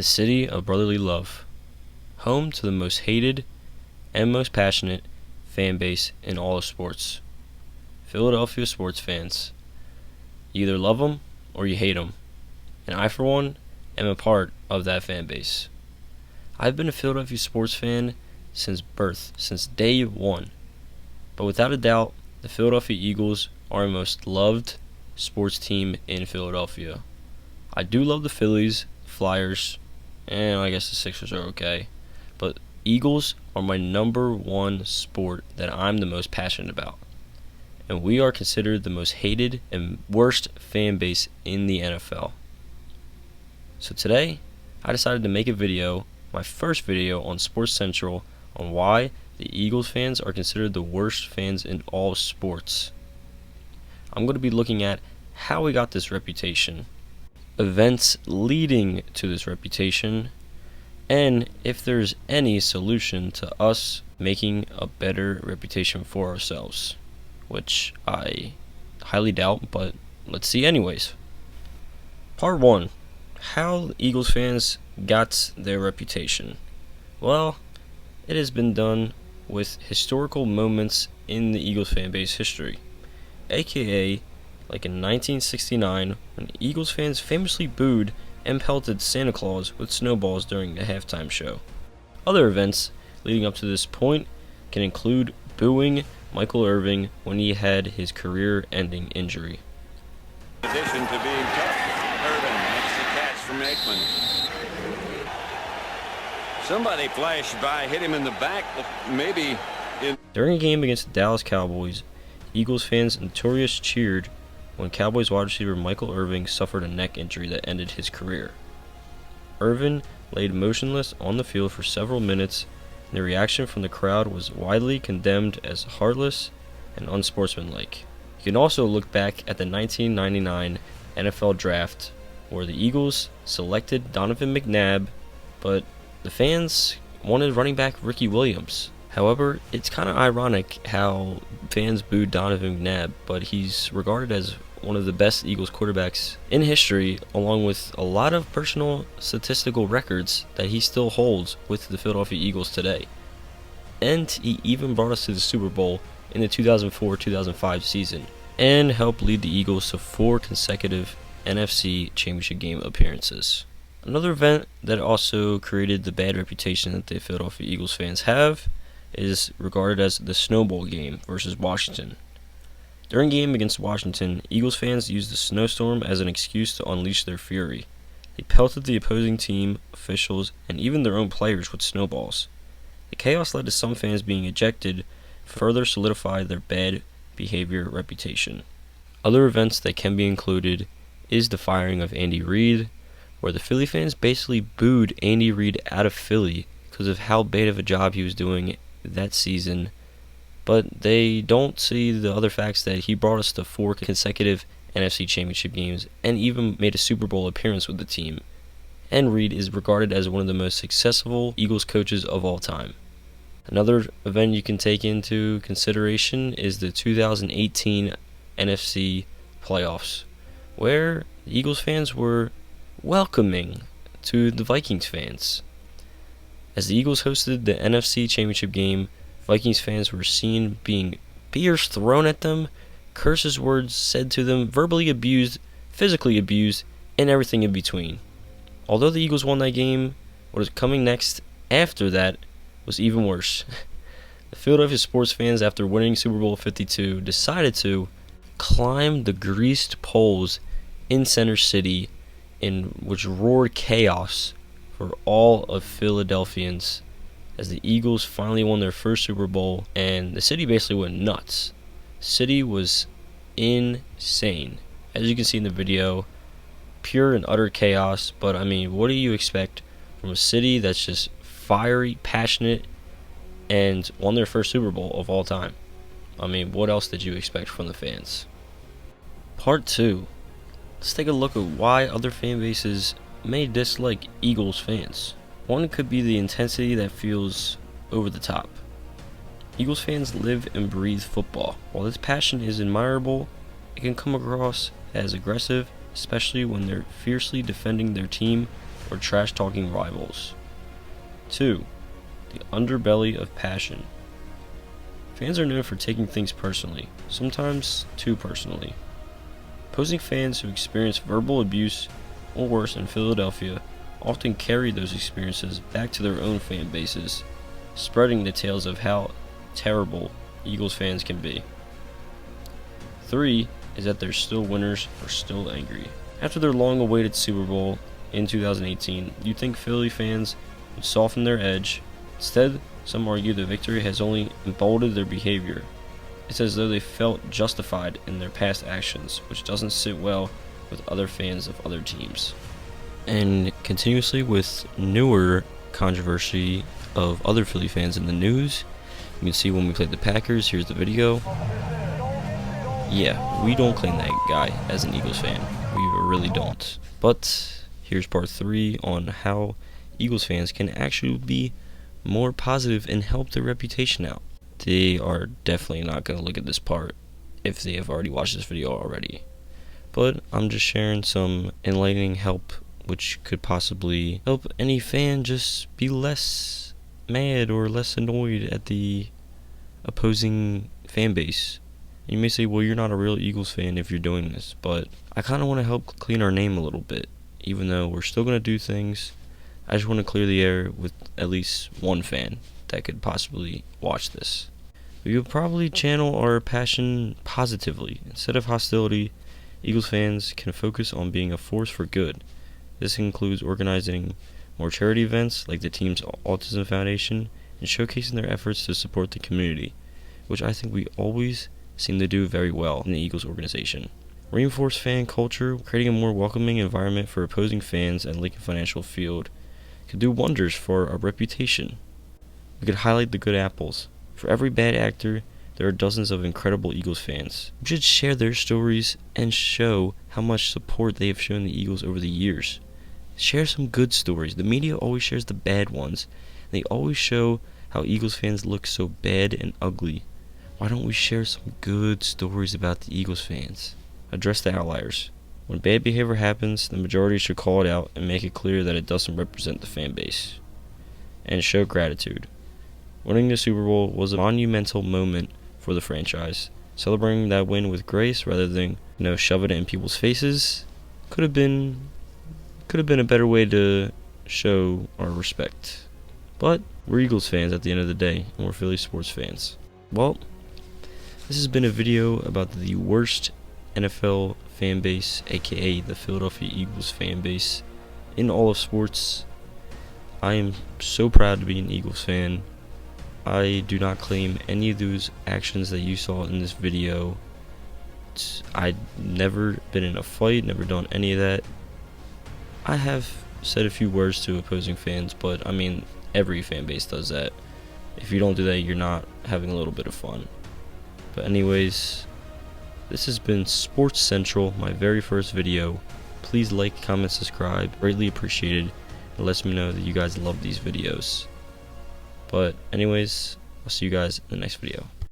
the city of brotherly love, home to the most hated and most passionate fan base in all of sports. Philadelphia sports fans. You either love them or you hate them, and I, for one, am a part of that fan base. I've been a Philadelphia sports fan since birth, since day one. But without a doubt, the Philadelphia Eagles are my most loved sports team in Philadelphia. I do love the Phillies, Flyers, and I guess the Sixers are okay. But Eagles are my number one sport that I'm the most passionate about. And we are considered the most hated and worst fan base in the NFL. So today, I decided to make a video, my first video on Sports Central, on why the Eagles fans are considered the worst fans in all sports. I'm going to be looking at how we got this reputation, events leading to this reputation, and if there's any solution to us making a better reputation for ourselves, which I highly doubt, but let's see anyways. Part 1. How Eagles fans got their reputation. Well, it has been done with historical moments in the Eagles fan base history, aka like in 1969 when Eagles fans famously booed and pelted Santa Claus with snowballs during the halftime show. Other events leading up to this point can include booing Michael Irvin when he had his career-ending injury. In addition to being tough, Irvin makes the catch from Aikman. Somebody flashed by, hit him in the back, maybe. During a game against the Dallas Cowboys, Eagles fans notoriously cheered when Cowboys wide receiver Michael Irvin suffered a neck injury that ended his career. Irvin laid motionless on the field for several minutes, and the reaction from the crowd was widely condemned as heartless and unsportsmanlike. You can also look back at the 1999 NFL Draft, where the Eagles selected Donovan McNabb, but the fans wanted running back Ricky Williams. However, it's kind of ironic how fans booed Donovan McNabb, but he's regarded as one of the best Eagles quarterbacks in history, along with a lot of personal statistical records that he still holds with the Philadelphia Eagles today. And he even brought us to the Super Bowl in the 2004-2005 season, and helped lead the Eagles to 4 consecutive NFC Championship game appearances. Another event that also created the bad reputation that the Philadelphia Eagles fans have is regarded as the Snowball game versus Washington. During a game against Washington, Eagles fans used the snowstorm as an excuse to unleash their fury. They pelted the opposing team, officials, and even their own players with snowballs. The chaos led to some fans being ejected, further solidified their bad behavior reputation. Other events that can be included is the firing of Andy Reid, where the Philly fans basically booed Andy Reid out of Philly because of how bad of a job he was doing that season, but they don't see the other facts that he brought us to 4 consecutive NFC Championship games and even made a Super Bowl appearance with the team. And Reid is regarded as one of the most successful Eagles coaches of all time. Another event you can take into consideration is the 2018 NFC playoffs, where the Eagles fans were welcoming to the Vikings fans. As the Eagles hosted the NFC Championship game, Vikings fans were seen being beers thrown at them, curses words said to them, verbally abused, physically abused, and everything in between. Although the Eagles won that game, what was coming next after that was even worse. The Philadelphia sports fans, after winning Super Bowl 52, decided to climb the greased poles in Center City, in which roared chaos for all of Philadelphians as the Eagles finally won their first Super Bowl, and the city basically went nuts. The city was insane. As you can see in the video, pure and utter chaos, but I mean, what do you expect from a city that's just fiery, passionate, and won their first Super Bowl of all time? I mean, what else did you expect from the fans? Part 2. Let's take a look at why other fan bases may dislike Eagles fans. One could be the intensity that feels over the top. Eagles fans live and breathe football. While this passion is admirable, it can come across as aggressive, especially when they're fiercely defending their team or trash-talking rivals. 2. The underbelly of passion. Fans are known for taking things personally, sometimes too personally. Opposing fans who experience verbal abuse or worse in Philadelphia often carry those experiences back to their own fan bases, spreading the tales of how terrible Eagles fans can be. 3 is that they're still winners or still angry. After their long-awaited Super Bowl in 2018, you'd think Philly fans would soften their edge. Instead, some argue the victory has only emboldened their behavior. It's as though they felt justified in their past actions, which doesn't sit well with other fans of other teams. And continuously with newer controversy of other Philly fans in the news, you can see when we played the Packers. Here's the video. Yeah, we don't claim that guy as an Eagles fan. We really don't. But here's part 3 on how Eagles fans can actually be more positive and help their reputation out. They are definitely not going to look at this part if they have already watched this video already. But I'm just sharing some enlightening help which could possibly help any fan just be less mad or less annoyed at the opposing fan base. You may say, well, you're not a real Eagles fan if you're doing this, but I kind of want to help clean our name a little bit. Even though we're still going to do things, I just want to clear the air with at least one fan that could possibly watch this. We will probably channel our passion positively. Instead of hostility, Eagles fans can focus on being a force for good. This includes organizing more charity events like the team's Autism Foundation and showcasing their efforts to support the community, which I think we always seem to do very well in the Eagles organization. Reinforce fan culture, creating a more welcoming environment for opposing fans at Lincoln Financial Field could do wonders for our reputation. We could highlight the good apples. For every bad actor, there are dozens of incredible Eagles fans. We should share their stories and show how much support they have shown the Eagles over the years. Share some good stories. The media always shares the bad ones. They always show how Eagles fans look so bad and ugly. Why don't we share some good stories about the Eagles fans? Address the outliers. When bad behavior happens, the majority should call it out and make it clear that it doesn't represent the fan base. And show gratitude. Winning the Super Bowl was a monumental moment for the franchise. Celebrating that win with grace rather than, shove it in people's faces could have been a better way to show our respect. But we're Eagles fans at the end of the day, and we're Philly sports fans. Well, this has been a video about the worst NFL fan base, aka the Philadelphia Eagles fan base, in all of sports. I am so proud to be an Eagles fan. I do not claim any of those actions that you saw in this video. I've never been in a fight, never done any of that. I have said a few words to opposing fans, but every fan base does that. If you don't do that, you're not having a little bit of fun. But anyways, this has been Sports Central, my very first video. Please like, comment, subscribe. Greatly appreciated. It lets me know that you guys love these videos. But anyways, I'll see you guys in the next video.